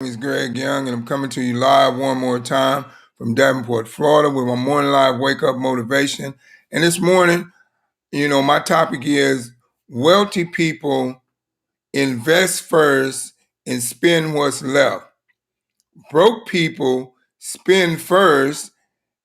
Name is Greg Young, and I'm coming to you live one more time from Davenport, Florida, with my morning live wake up motivation. And this morning, my topic is wealthy people invest first and spend what's left. Broke people spend first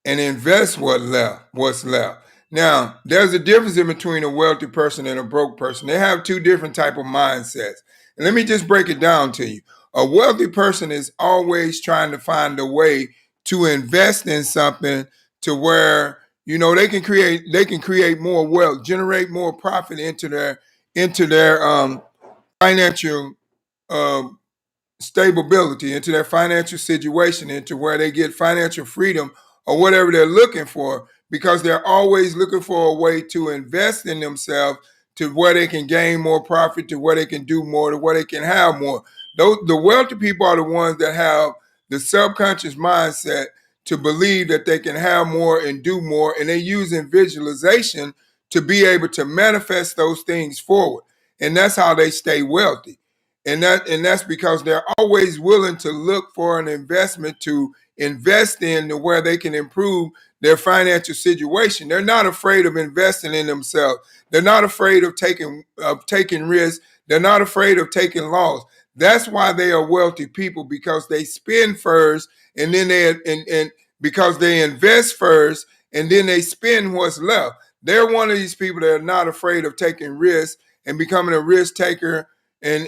and invest what's left. Now, there's a difference in between a wealthy person and a broke person. They have two different type of mindsets. And let me just break it down to you. A wealthy person is always trying to find a way to invest in something to where they can create more wealth, generate more profit into their financial um, stability, into their financial situation, into where they get financial freedom or whatever they're looking for, because they're always looking for a way to invest in themselves to where they can gain more profit, to where they can do more, to where they can have more. The wealthy people are the ones that have the subconscious mindset to believe that they can have more and do more, and they're using visualization to be able to manifest those things forward. And that's how they stay wealthy. And that's because they're always willing to look for an investment to invest in to where they can improve their financial situation. They're not afraid of investing in themselves. They're not afraid of taking risks. They're not afraid of taking loss. That's why they are wealthy people, because they spend first, and then and because they invest first and then they spend what's left. They're one of these people that are not afraid of taking risks and becoming a risk taker, and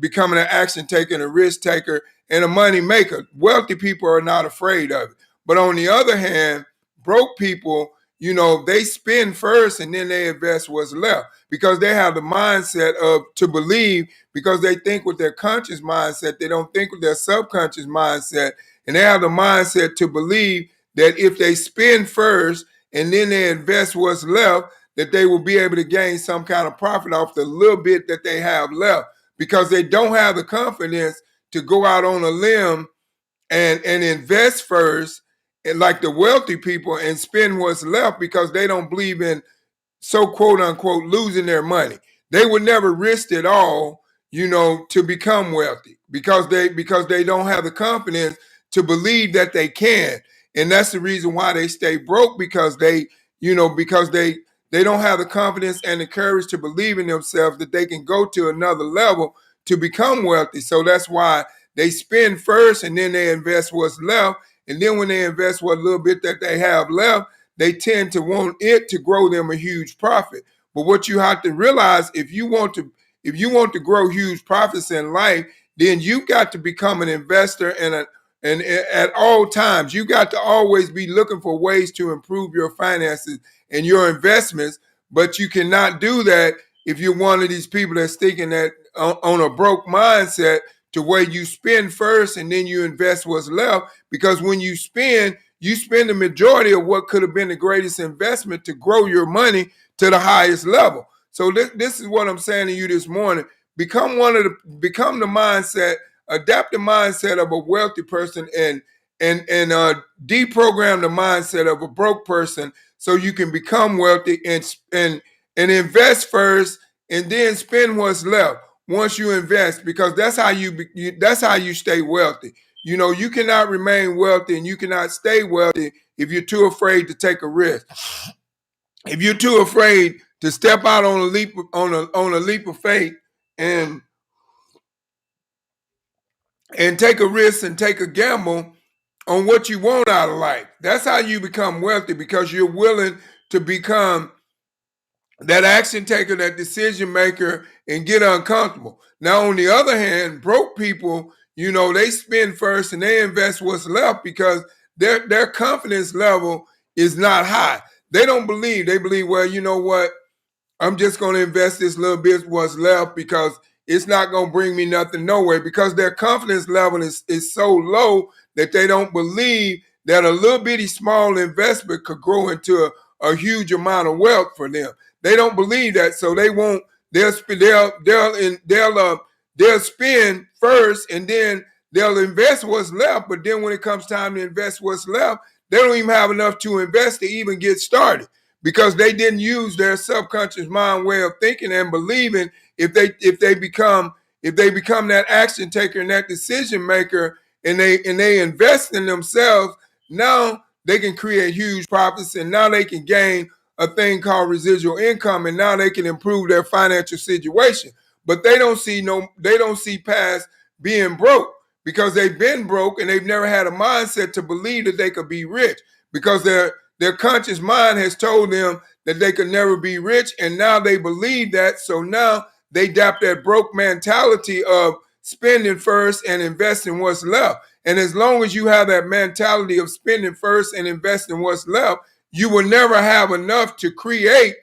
becoming an action taker, and a risk taker, and a money maker. Wealthy people are not afraid of it. But on the other hand, broke people, they spend first and then they invest what's left, because they have the mindset of to believe, because they think with their conscious mindset, they don't think with their subconscious mindset, and they have the mindset to believe that if they spend first and then they invest what's left, that they will be able to gain some kind of profit off the little bit that they have left, because they don't have the confidence to go out on a limb and invest first, and like the wealthy people, and spend what's left, because they don't believe in so quote unquote losing their money. They would never risk it all, to become wealthy, because they don't have the confidence to believe that they can. And that's the reason why they stay broke, because they don't have the confidence and the courage to believe in themselves that they can go to another level to become wealthy. So that's why they spend first and then they invest what's left. And then when they invest what little bit that they have left, they tend to want it to grow them a huge profit. But what you have to realize, if you want to grow huge profits in life, then you got to become an investor, and at all times you got to always be looking for ways to improve your finances and your investments. But you cannot do that if you're one of these people that's thinking that on a broke mindset, to where you spend first and then you invest what's left, because when you spend the majority of what could have been the greatest investment to grow your money to the highest level. So this is what I'm saying to you this morning. Become the mindset, adapt the mindset of a wealthy person, and deprogram the mindset of a broke person, so you can become wealthy and invest first and then spend what's left once you invest, because that's how you stay wealthy. You cannot remain wealthy and you cannot stay wealthy if you're too afraid to take a risk. If you're too afraid to step out on a leap of faith and take a risk and take a gamble on what you want out of life. That's how you become wealthy, because you're willing to become that action taker, that decision maker, and get uncomfortable. Now, on the other hand, broke people, they spend first and they invest what's left, because their confidence level is not high. They don't believe. They believe, well, you know what? I'm just going to invest this little bit what's left, because it's not going to bring me nothing nowhere, because their confidence level is so low that they don't believe that a little bitty small investment could grow into a huge amount of wealth for them. They don't believe that, so they won't. They'll spend first and then they'll invest what's left. But then when it comes time to invest what's left, they don't even have enough to invest to even get started, because they didn't use their subconscious mind way of thinking and believing if if they become that action taker and that decision maker, and they invest in themselves, now they can create huge profits, and now they can gain a thing called residual income, and now they can improve their financial situation. But they don't see past being broke, because they've been broke and they've never had a mindset to believe that they could be rich, because their conscious mind has told them that they could never be rich, and now they believe that. So now they adapt that broke mentality of spending first and investing what's left. And as long as you have that mentality of spending first and investing what's left, you will never have enough to create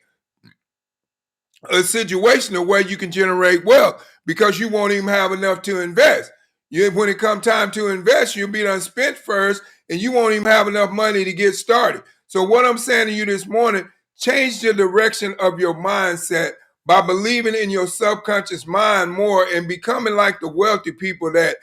a situation of where you can generate wealth, because you won't even have enough to invest. When it comes time to invest, you'll be done spent first, and you won't even have enough money to get started. So what I'm saying to you this morning, change the direction of your mindset by believing in your subconscious mind more and becoming like the wealthy people that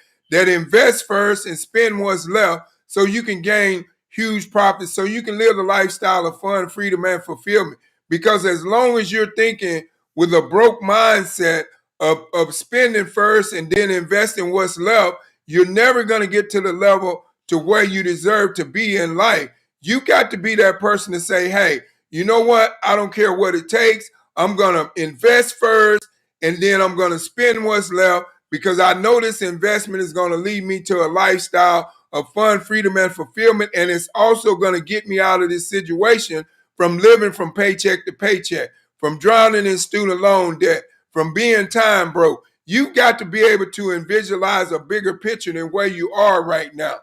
invest first and spend what's left, so you can gain huge profits, so you can live a lifestyle of fun, freedom, and fulfillment. Because as long as you're thinking with a broke mindset of spending first and then investing what's left, you're never going to get to the level to where you deserve to be in life. You got to be that person to say, hey, you know what? I don't care what it takes. I'm going to invest first, and then I'm going to spend what's left, because I know this investment is going to lead me to a lifestyle of fun, freedom, and fulfillment. And it's also going to get me out of this situation from living from paycheck to paycheck, from drowning in student loan debt, from being time broke. You got to be able to visualize a bigger picture than where you are right now.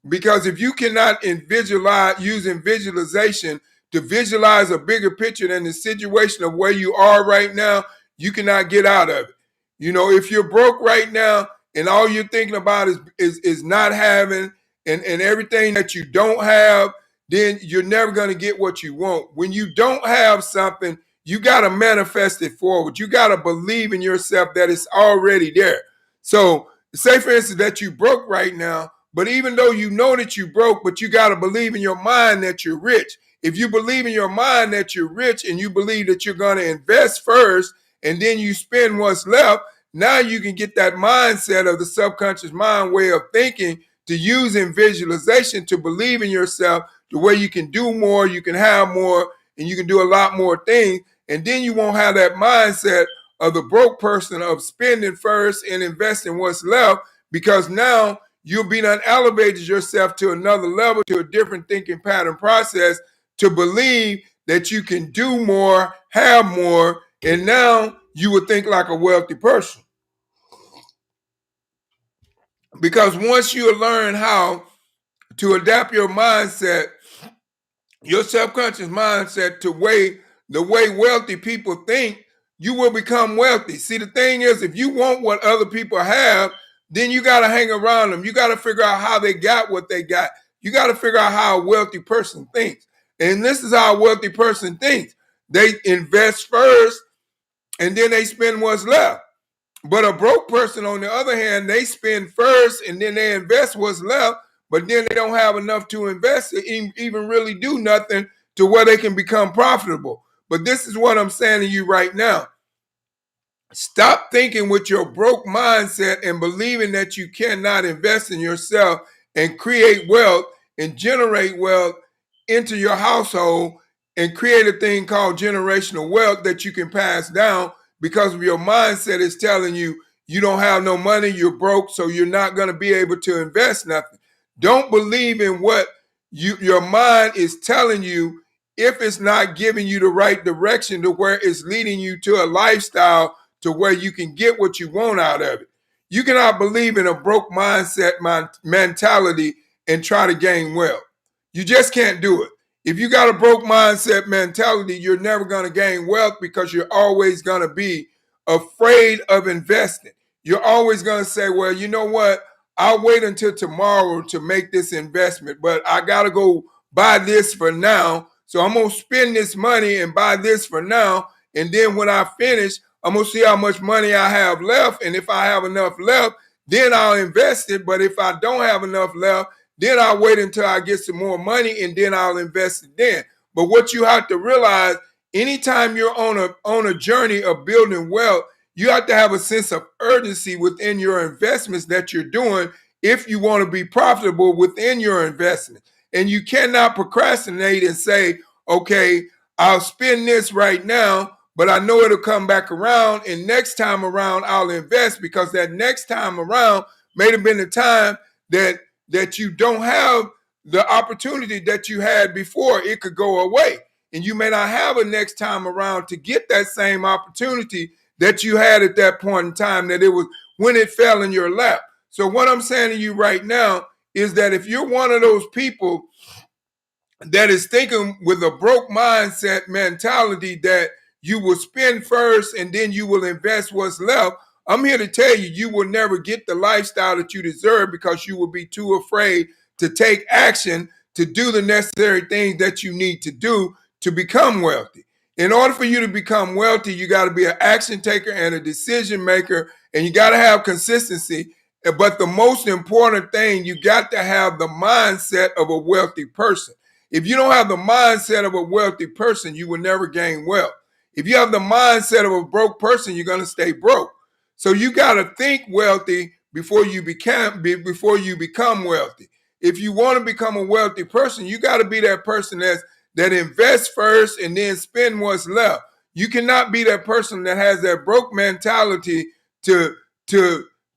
Because if you cannot using visualization to visualize a bigger picture than the situation of where you are right now, you cannot get out of it. If you're broke right now and all you're thinking about is not having and everything that you don't have, then you're never going to get what you want. When you don't have something, you got to manifest it forward. You got to believe in yourself that it's already there. So say, for instance, that you broke right now, but even though you know that you broke, but you got to believe in your mind that you're rich. If you believe in your mind that you're rich and you believe that you're going to invest first and then you spend what's left, now you can get that mindset of the subconscious mind way of thinking to use in visualization to believe in yourself, the way you can do more, you can have more, and you can do a lot more things. And then you won't have that mindset of the broke person of spending first and investing what's left, because now you'll be done elevated yourself to another level, to a different thinking pattern process, to believe that you can do more, have more, and now you would think like a wealthy person. Because once you learn how to adapt your mindset, your subconscious mindset, to the way wealthy people think, you will become wealthy. See, the thing is, if you want what other people have, then you got to hang around them. You got to figure out how they got what they got. You got to figure out how a wealthy person thinks. And this is how a wealthy person thinks. They invest first, and then they spend what's left. But a broke person, on the other hand, they spend first, and then they invest what's left, but then they don't have enough to invest to even really do nothing to where they can become profitable. But this is what I'm saying to you right now. Stop thinking with your broke mindset and believing that you cannot invest in yourself and create wealth and generate wealth into your household and create a thing called generational wealth that you can pass down, because of your mindset is telling you you don't have no money, you're broke, so you're not going to be able to invest nothing. Don't believe in what your mind is telling you if it's not giving you the right direction to where it's leading you to a lifestyle to where you can get what you want out of it. You cannot believe in a broke mindset mentality and try to gain wealth. You just can't do it. If you got a broke mindset mentality, you're never going to gain wealth, because you're always going to be afraid of investing. You're always going to say, well, you know what? I'll wait until tomorrow to make this investment, but I got to go buy this for now. So I'm going to spend this money and buy this for now. And then when I finish, I'm going to see how much money I have left. And if I have enough left, then I'll invest it. But if I don't have enough left, then I'll wait until I get some more money and then I'll invest it then. But what you have to realize, anytime you're on a journey of building wealth, you have to have a sense of urgency within your investments that you're doing if you want to be profitable within your investment. And you cannot procrastinate and say, okay, I'll spend this right now, but I know it'll come back around, and next time around I'll invest, because that next time around may have been the time that you don't have the opportunity that you had before. It could go away, and you may not have a next time around to get that same opportunity that you had at that point in time, that it was when it fell in your lap. So what I'm saying to you right now is that if you're one of those people that is thinking with a broke mindset mentality that you will spend first and then you will invest what's left, I'm here to tell you, you will never get the lifestyle that you deserve, because you will be too afraid to take action to do the necessary things that you need to do to become wealthy. In order for you to become wealthy, you got to be an action taker and a decision maker, and you got to have consistency. But the most important thing, you got to have the mindset of a wealthy person. If you don't have the mindset of a wealthy person, you will never gain wealth. If you have the mindset of a broke person, you're going to stay broke. So you got to think wealthy before you become wealthy. If you want to become a wealthy person, you got to be that person that invests first and then spend what's left. You cannot be that person that has that broke mentality to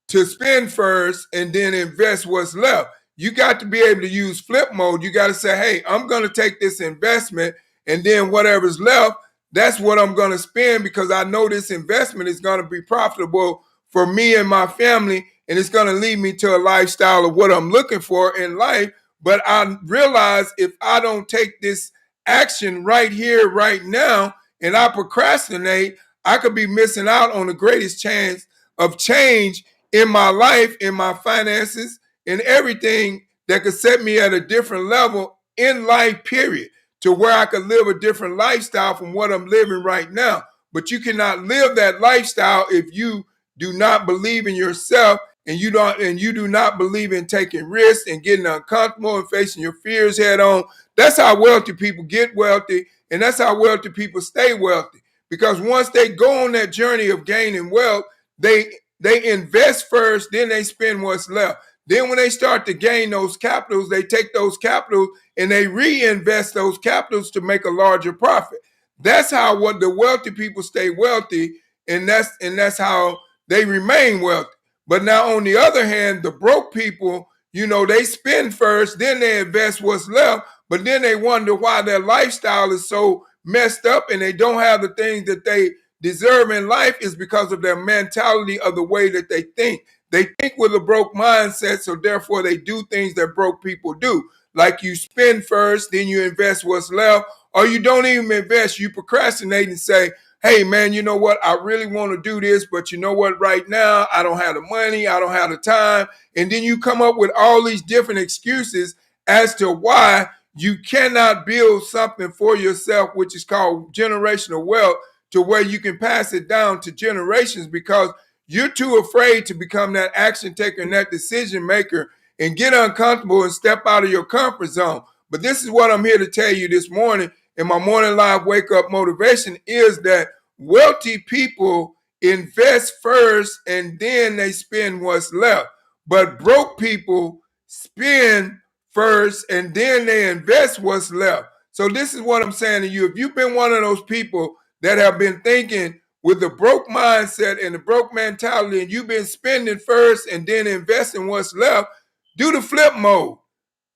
spend first and then invest what's left. You got to be able to use flip mode. You got to say, hey, I'm going to take this investment, and then whatever's left, that's what I'm going to spend, because I know this investment is going to be profitable for me and my family, and it's going to lead me to a lifestyle of what I'm looking for in life. But I realize if I don't take this action right here, right now, and I procrastinate, I could be missing out on the greatest chance of change in my life, in my finances, in everything that could set me at a different level in life, period, to where I could live a different lifestyle from what I'm living right now. But you cannot live that lifestyle if you do not believe in yourself, and you do not believe in taking risks and getting uncomfortable and facing your fears head on. That's how wealthy people get wealthy, and that's how wealthy people stay wealthy. Because once they go on that journey of gaining wealth, they invest first, then they spend what's left. Then when they start to gain those capitals, they take those capitals and they reinvest those capitals to make a larger profit. That's how what the wealthy people stay wealthy, and that's how they remain wealthy. But now on the other hand, the broke people, they spend first, then they invest what's left, but then they wonder why their lifestyle is so messed up and they don't have the things that they deserve in life, is because of their mentality of the way that they think. They think with a broke mindset, so therefore they do things that broke people do. Like you spend first, then you invest what's left, or you don't even invest, you procrastinate and say, hey man, you know what, I really want to do this, but you know what, right now, I don't have the money, I don't have the time. And then you come up with all these different excuses as to why you cannot build something for yourself, which is called generational wealth, to where you can pass it down to generations, because you're too afraid to become that action taker and that decision maker and get uncomfortable and step out of your comfort zone. But this is what I'm here to tell you this morning in my morning live wake up motivation, is that wealthy people invest first and then they spend what's left. But broke people spend first and then they invest what's left. So this is what I'm saying to you. If you've been one of those people that have been thinking with the broke mindset and the broke mentality, and you've been spending first and then investing what's left, do the flip mode.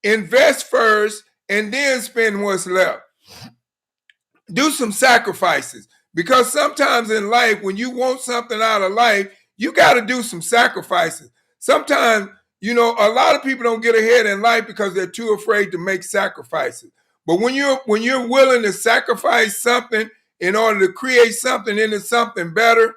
Invest first and then spend what's left. Do some sacrifices, because sometimes in life, when you want something out of life, you got to do some sacrifices. Sometimes, a lot of people don't get ahead in life because they're too afraid to make sacrifices. But when you're willing to sacrifice something in order to create something into something better,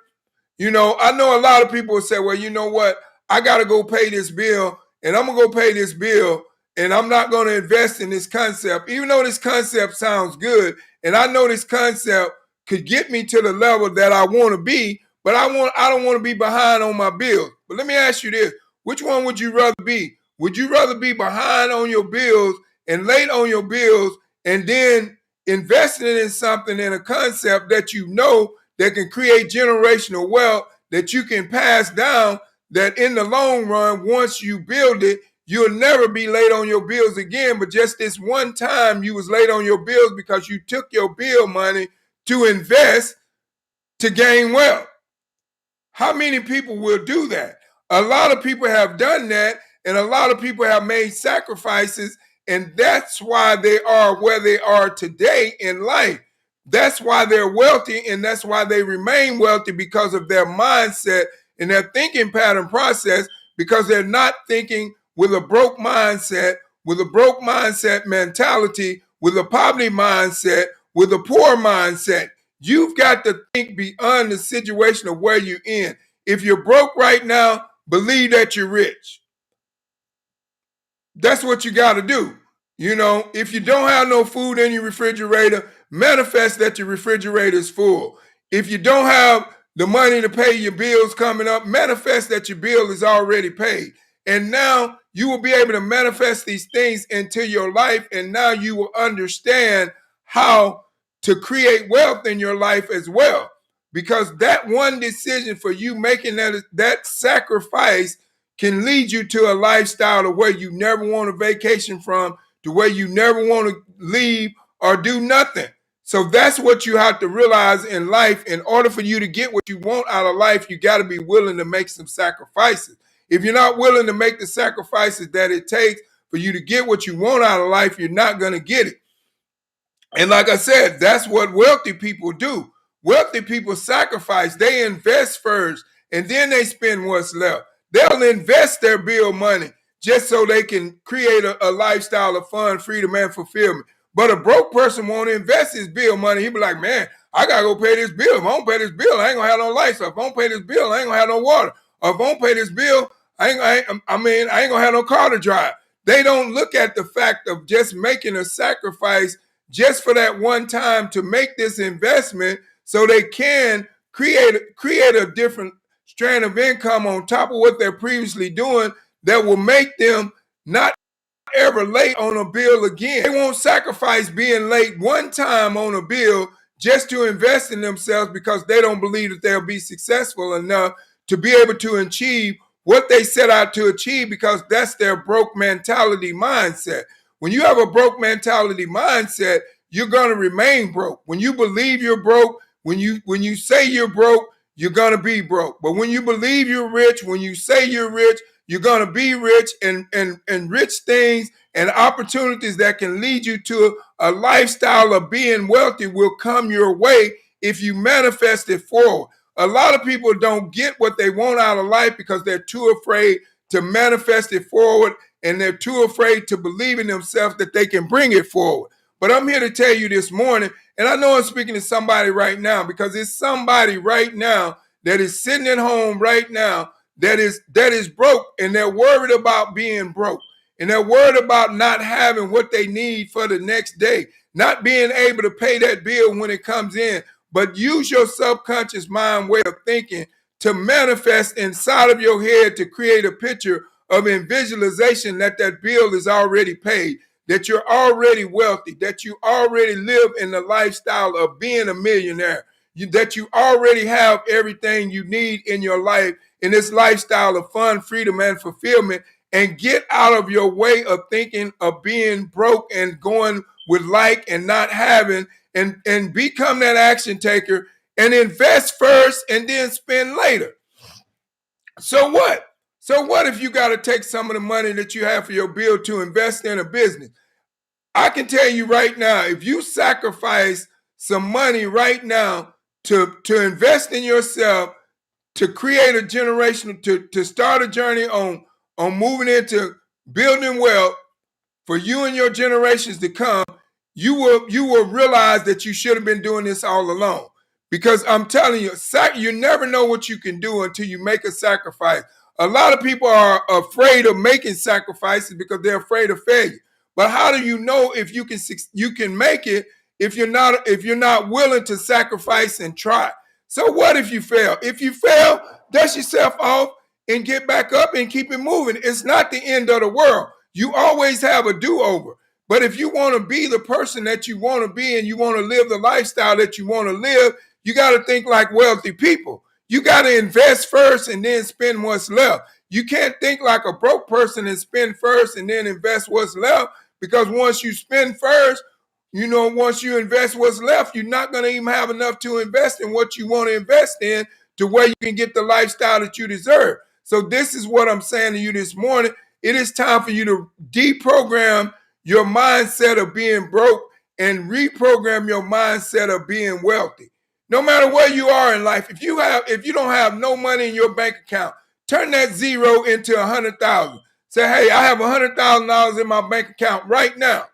I know a lot of people will say, well, you know what? I got to go pay this bill, and I'm going to go pay this bill, and I'm not going to invest in this concept, even though this concept sounds good. And I know this concept could get me to the level that I want to be, but I don't want to be behind on my bills. But let me ask you this. Which one would you rather be? Would you rather be behind on your bills and late on your bills, and then investing in something, in a concept that you know that can create generational wealth, that you can pass down, that in the long run, once you build it, you'll never be late on your bills again. But just this one time you was late on your bills because you took your bill money to invest to gain wealth. How many people will do that? A lot of people have done that, and a lot of people have made sacrifices, and that's why they are where they are today in life. That's why they're wealthy, and that's why they remain wealthy, because of their mindset and their thinking pattern process, because they're not thinking with a broke mindset, with a broke mindset mentality, with a poverty mindset, with a poor mindset. You've got to think beyond the situation of where you're in. If you're broke right now, believe that you're rich. That's what you got to do. You know, if you don't have no food in your refrigerator, manifest that your refrigerator is full. If you don't have the money to pay your bills coming up, manifest that your bill is already paid. And now you will be able to manifest these things into your life. And now you will understand how to create wealth in your life as well. Because that one decision for you making that sacrifice can lead you to a lifestyle of where you never want a vacation from, to where you never want to leave or do nothing. So that's what you have to realize in life. In order for you to get what you want out of life, you got to be willing to make some sacrifices. If you're not willing to make the sacrifices that it takes for you to get what you want out of life, you're not going to get it. And like I said, that's what wealthy people do. Wealthy people sacrifice. They invest first, and then they spend what's left. They'll invest their bill money just so they can create a lifestyle of fun, freedom, and fulfillment. But a broke person won't invest his bill money. He'll be like, man, I got to go pay this bill. If I don't pay this bill, I ain't going to have no lights. If I don't pay this bill, I ain't going to have no water. Or if I don't pay this bill, I ain't going to have no car to drive. They don't look at the fact of just making a sacrifice just for that one time to make this investment so they can create a different strand of income on top of what they're previously doing that will make them not ever late on a bill again. They won't sacrifice being late one time on a bill just to invest in themselves because they don't believe that they'll be successful enough to be able to achieve what they set out to achieve, because that's their broke mentality mindset. When you have a broke mentality mindset, you're going to remain broke. When you believe you're broke, when you say you're broke, you're going to be broke. But when you believe you're rich, when you say you're rich, you're going to be rich, and rich things and opportunities that can lead you to a lifestyle of being wealthy will come your way if you manifest it forward. A lot of people don't get what they want out of life because they're too afraid to manifest it forward, and they're too afraid to believe in themselves that they can bring it forward. But I'm here to tell you this morning, and I know I'm speaking to somebody right now, because it's somebody right now that is sitting at home right now that is broke, and they're worried about being broke, and they're worried about not having what they need for the next day, not being able to pay that bill when it comes in. But use your subconscious mind way of thinking to manifest inside of your head, to create a picture of visualization that bill is already paid, that you're already wealthy, that you already live in the lifestyle of being a millionaire, that you already have everything you need in your life, in this lifestyle of fun, freedom, and fulfillment. And get out of your way of thinking of being broke and going with like and not having, and become that action taker and invest first and then spend later. So what? So what if you got to take some of the money that you have for your bill to invest in a business? I can tell you right now, if you sacrifice some money right now to invest in yourself, to create a generation, to start a journey on moving into building wealth for you and your generations to come, you will realize that you should have been doing this all along. Because I'm telling you, you never know what you can do until you make a sacrifice. A lot of people are afraid of making sacrifices because they're afraid of failure. But how do you know if you can make it if you're not willing to sacrifice and try? So what if you fail? If you fail, dust yourself off and get back up and keep it moving. It's not the end of the world. You always have a do-over. But if you want to be the person that you want to be, and you want to live the lifestyle that you want to live, you got to think like wealthy people. You got to invest first and then spend what's left. You can't think like a broke person and spend first and then invest what's left, because once you spend first, once you invest what's left, you're not going to even have enough to invest in what you want to invest in to where you can get the lifestyle that you deserve. So this is what I'm saying to you this morning. It is time for you to deprogram your mindset of being broke and reprogram your mindset of being wealthy. No matter where you are in life, if you don't have no money in your bank account, turn that zero into 100,000. Say, hey, I have $100,000 in my bank account right now.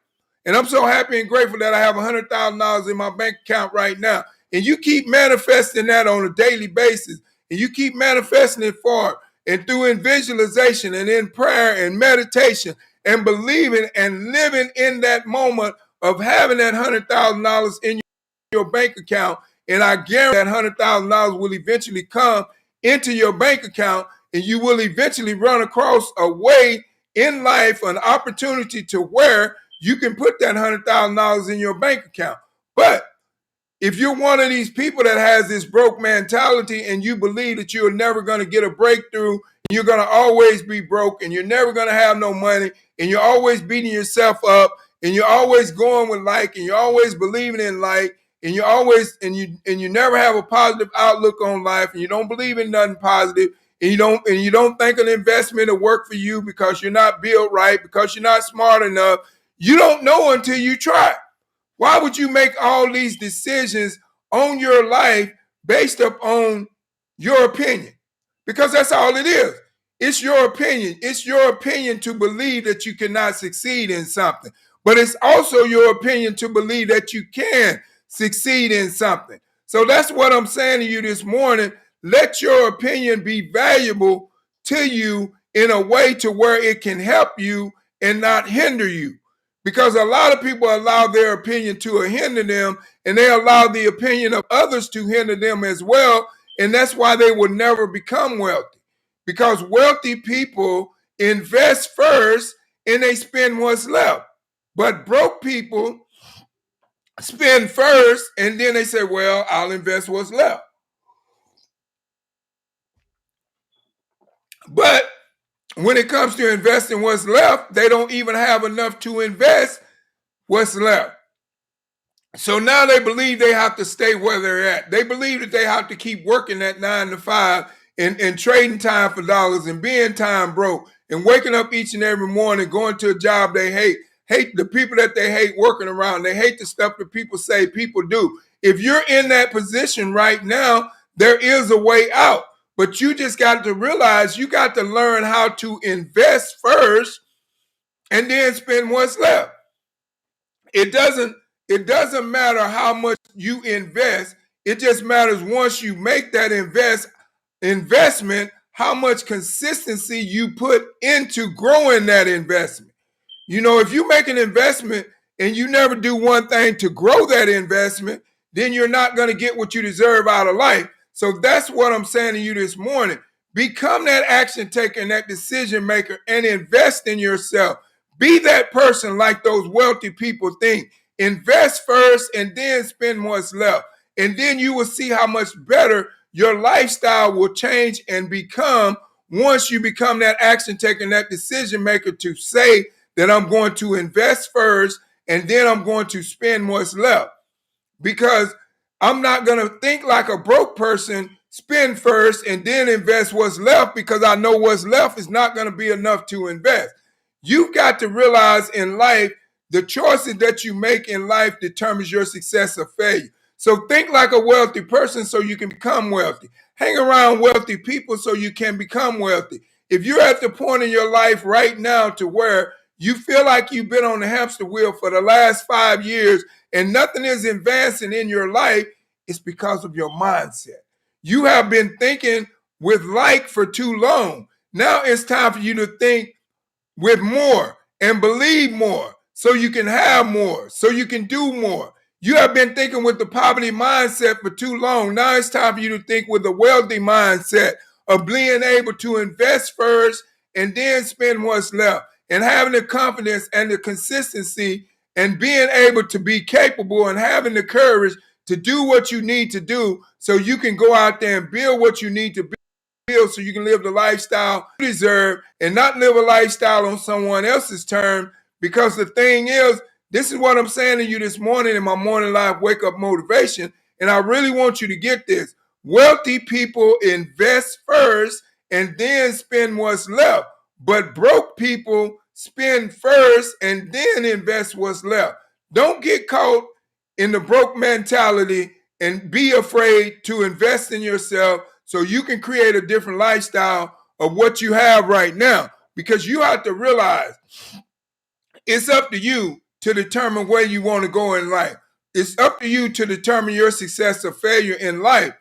And I'm so happy and grateful that I have $100,000 in my bank account right now. And you keep manifesting that on a daily basis. And you keep manifesting it forward. And through visualization and in prayer and meditation and believing and living in that moment of having that $100,000 in your bank account. And I guarantee that $100,000 will eventually come into your bank account, and you will eventually run across a way in life, an opportunity to where you can put that $100,000 in your bank account. But if you're one of these people that has this broke mentality and you believe that you're never going to get a breakthrough, and you're going to always be broke, and you're never going to have no money, and you're always beating yourself up, and you're always going with like, and you're always believing in like, and you always and you never have a positive outlook on life, and you don't believe in nothing positive, and you don't think an investment will work for you because you're not built right, because you're not smart enough. You don't know until you try. Why would you make all these decisions on your life based upon your opinion? Because that's all it is. It's your opinion. It's your opinion to believe that you cannot succeed in something. But it's also your opinion to believe that you can succeed in something. So that's what I'm saying to you this morning. Let your opinion be valuable to you in a way to where it can help you and not hinder you. Because a lot of people allow their opinion to hinder them, and they allow the opinion of others to hinder them as well. And that's why they will never become wealthy. Because wealthy people invest first and they spend what's left. But broke people spend first and then they say, well, I'll invest what's left. But when it comes to investing what's left, they don't even have enough to invest what's left. So now they believe they have to stay where they're at. They believe that they have to keep working that 9 to 5 and trading time for dollars and being time broke and waking up each and every morning, going to a job they hate the people that they hate working around. They hate the stuff that people say people do. If you're in that position right now, there is a way out. But you just got to realize you got to learn how to invest first and then spend what's left. It doesn't matter how much you invest. It just matters once you make that investment, how much consistency you put into growing that investment. If you make an investment and you never do one thing to grow that investment, then you're not going to get what you deserve out of life. So that's what I'm saying to you this morning. Become that action taker and that decision maker and invest in yourself. Be that person like those wealthy people think. Invest first and then spend what's left. And then you will see how much better your lifestyle will change and become once you become that action taker and that decision maker to say that I'm going to invest first and then I'm going to spend what's left. Because I'm not going to think like a broke person, spend first and then invest what's left, because I know what's left is not going to be enough to invest. You've got to realize in life, the choices that you make in life determines your success or failure. So think like a wealthy person so you can become wealthy. Hang around wealthy people so you can become wealthy. If you're at the point in your life right now to where you feel like you've been on the hamster wheel for the last 5 years and nothing is advancing in your life, it's because of your mindset. You have been thinking with like for too long. Now it's time for you to think with more and believe more so you can have more, so you can do more. You have been thinking with the poverty mindset for too long. Now it's time for you to think with a wealthy mindset of being able to invest first and then spend what's left, and having the confidence and the consistency and being able to be capable and having the courage to do what you need to do so you can go out there and build what you need to build so you can live the lifestyle you deserve and not live a lifestyle on someone else's terms. Because the thing is, this is what I'm saying to you this morning in my morning live wake up motivation. And I really want you to get this. Wealthy people invest first and then spend what's left. But broke people spend first and then invest what's left. Don't get caught in the broke mentality and be afraid to invest in yourself so you can create a different lifestyle of what you have right now. Because you have to realize it's up to you to determine where you want to go in life. It's up to you to determine your success or failure in life,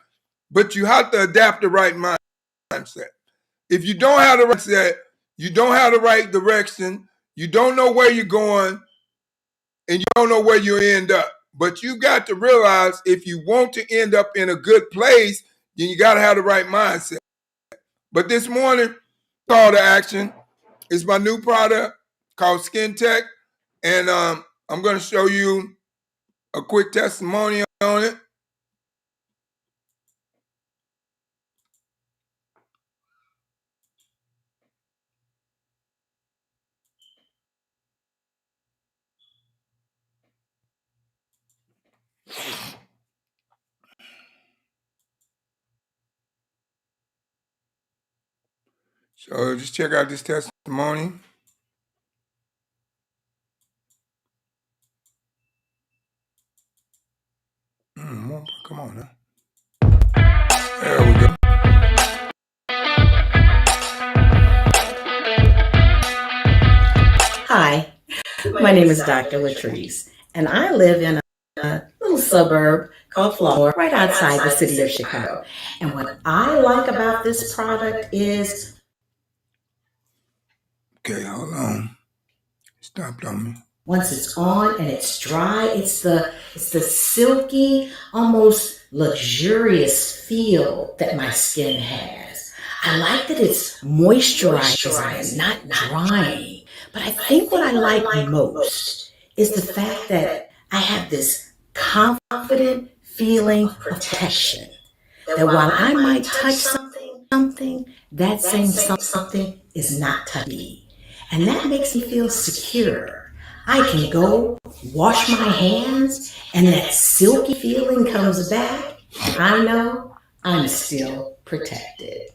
but you have to adapt the right mindset. If you don't have the right mindset, you don't have the right direction, you don't know where you're going, and you don't know where you end up. But you got to realize if you want to end up in a good place, then you got to have the right mindset. But this morning, call to action is my new product called Skin Tech. And I'm going to show you a quick testimony on it. So just check out this testimony. Come on now. There we go. Hi, my name is Dr. Latrice, and I live in a little suburb called Florida, right outside the city of Chicago. And what I like about this product is... Okay, hold on. Stopped on me. Once it's on and it's dry, it's the silky, almost luxurious feel that my skin has. I like that it's moisturizing, not drying. But I think what I like most is the fact that I have this confident feeling of protection. That while I might touch something, that same something is not touching me. And that makes me feel secure. I can go wash my hands and that silky feeling comes back. I know I'm still protected.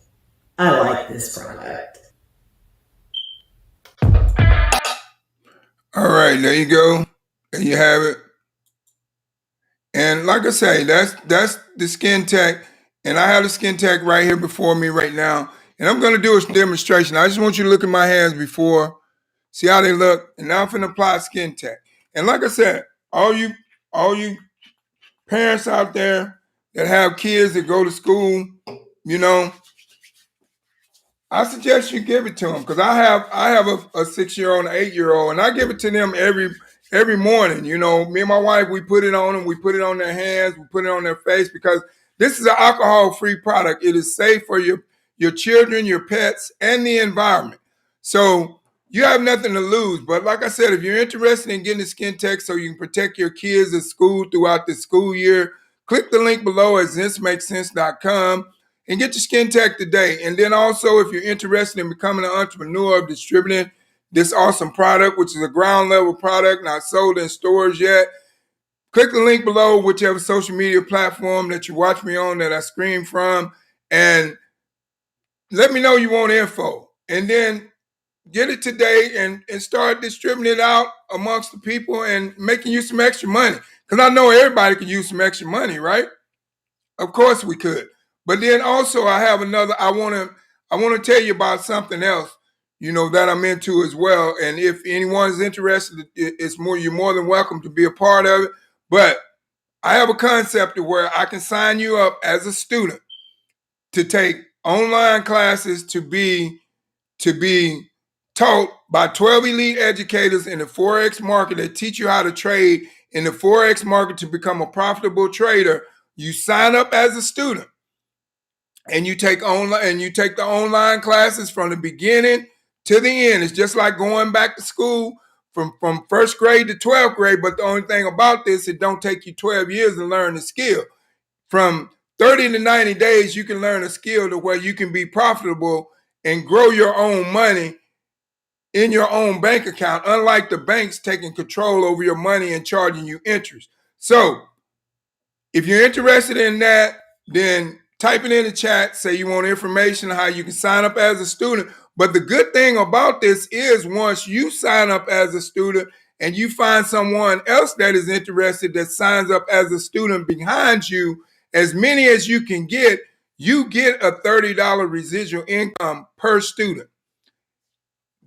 I like this product. All right, there you go. There you have it. And like I say, that's the Skin Tech. And I have the Skin Tech right here before me right now. And I'm going to do a demonstration. I just want you to look at my hands before, see how they look. And now I'm going to apply Skin Tech. And like I said, all you parents out there that have kids that go to school, you know, I suggest you give it to them because I have a 6-year-old and an 8-year-old, and I give it to them every morning. You know, me and my wife, we put it on them, we put it on their hands, we put it on their face because this is an alcohol-free product. It is safe for your children, your pets, and the environment. So you have nothing to lose. But like I said, if you're interested in getting the Skin Tech so you can protect your kids at school throughout the school year, click the link below at thismakesense.com and get your Skin Tech today. And then also, if you're interested in becoming an entrepreneur of distributing this awesome product, which is a ground level product, not sold in stores yet, click the link below, whichever social media platform that you watch me on that I scream from, and let me know you want info. And then get it today and start distributing it out amongst the people and making you some extra money. Because I know everybody could use some extra money, right? Of course we could. But then also I have another, I want to tell you about something else, you know, that I'm into as well. And if anyone's interested, you're more than welcome to be a part of it. But I have a concept of where I can sign you up as a student to take online classes to be taught by 12 elite educators in the Forex market that teach you how to trade in the Forex market to become a profitable trader. You sign up as a student and you take the online classes from the beginning to the end. It's just like going back to school from first grade to 12th grade. But the only thing about this, it don't take you 12 years to learn the skill. From 30 to 90 days, you can learn a skill to where you can be profitable and grow your own money in your own bank account, unlike the banks taking control over your money and charging you interest. So if you're interested in that, then type it in the chat, say you want information on how you can sign up as a student. But the good thing about this is once you sign up as a student and you find someone else that is interested that signs up as a student behind you, as many as you can get, you get a $30 residual income per student.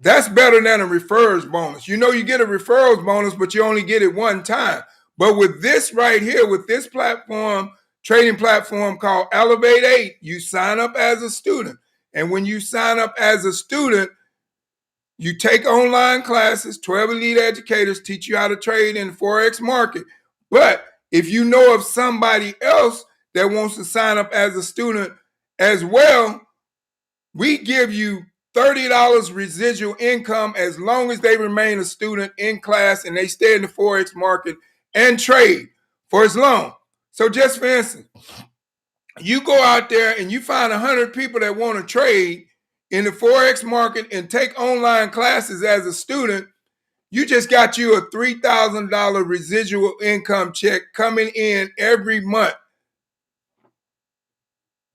That's better than a referrals bonus. You know, you get a referrals bonus, but you only get it one time. But with this right here, with this platform, trading platform called Elevate 8, you sign up as a student. And when you sign up as a student, you take online classes. 12 elite educators teach you how to trade in the Forex market. But if you know of somebody else that wants to sign up as a student as well, we give you $30 residual income as long as they remain a student in class and they stay in the Forex market and trade for as long. So just for instance, you go out there and you find 100 people that want to trade in the Forex market and take online classes as a student, you just got you a $3,000 residual income check coming in every month.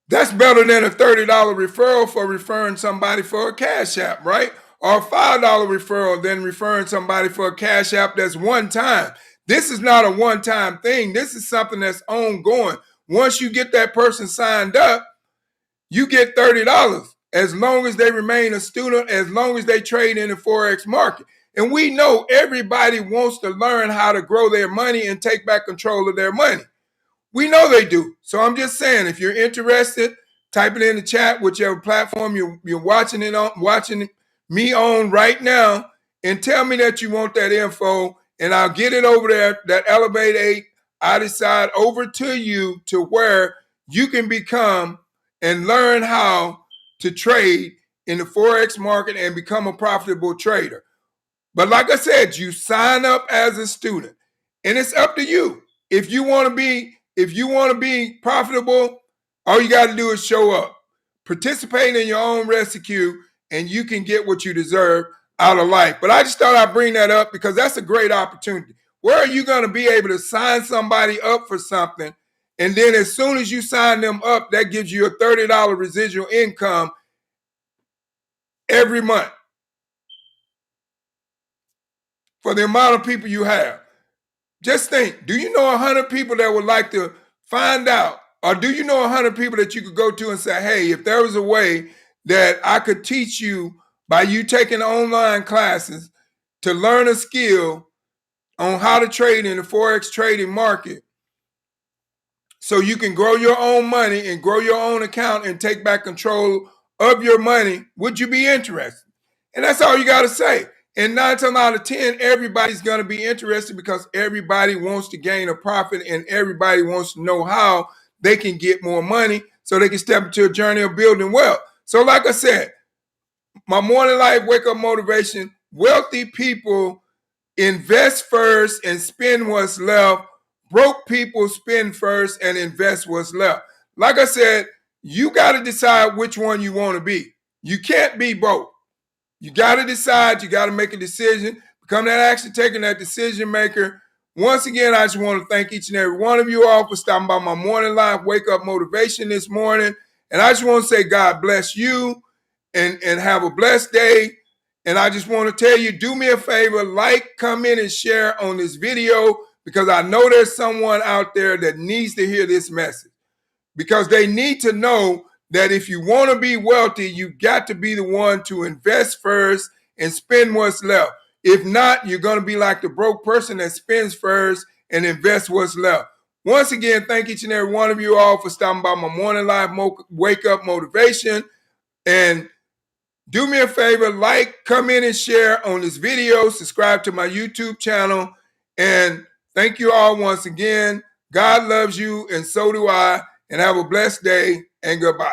That's better than a $30 referral for referring somebody for a Cash App, right? Or a $5 referral than referring somebody for a Cash App that's one time. This is not a one-time thing. This is something that's ongoing. Once you get that person signed up, you get $30 as long as they remain a student, as long as they trade in the Forex market. And we know everybody wants to learn how to grow their money and take back control of their money. We know they do. So I'm just saying, if you're interested, type it in the chat, whichever platform you're watching it on, watching me on right now, and tell me that you want that info, and I'll get it over there, that Elevate 8, I decide over to you to where you can become and learn how to trade in the Forex market and become a profitable trader. But like I said, you sign up as a student, and it's up to you. If you want to be profitable, all you got to do is show up, participate in your own rescue, and you can get what you deserve out of life. But I just thought I'd bring that up because that's a great opportunity. Where are you going to be able to sign somebody up for something, and then as soon as you sign them up, that gives you a $30 residual income every month for the amount of people you have? Just think, do you know 100 people that would like to find out, or do you know 100 people that you could go to and say, hey, if there was a way that I could teach you by you taking online classes to learn a skill on how to trade in the Forex trading market so you can grow your own money and grow your own account and take back control of your money, would you be interested? And that's all you got to say. And 9 times out of 10, everybody's going to be interested because everybody wants to gain a profit and everybody wants to know how they can get more money so they can step into a journey of building wealth. So like I said, my morning life wake up motivation, wealthy people invest first and spend what's left. Broke people spend first and invest what's left. Like I said, you got to decide which one you want to be. You can't be both. You got to decide. You got to make a decision. Become that action taker, that decision maker. Once again, I just want to thank each and every one of you all for stopping by my morning live wake up motivation this morning. And I just want to say God bless you and have a blessed day. And I just want to tell you, do me a favor, like, comment, and share on this video because I know there's someone out there that needs to hear this message because they need to know that if you want to be wealthy, you got to be the one to invest first and spend what's left. If not, you're going to be like the broke person that spends first and invests what's left. Once again, thank each and every one of you all for stopping by my morning live wake up motivation. And do me a favor, like, comment, and share on this video. Subscribe to my YouTube channel. And thank you all once again. God loves you, and so do I. And have a blessed day, and goodbye.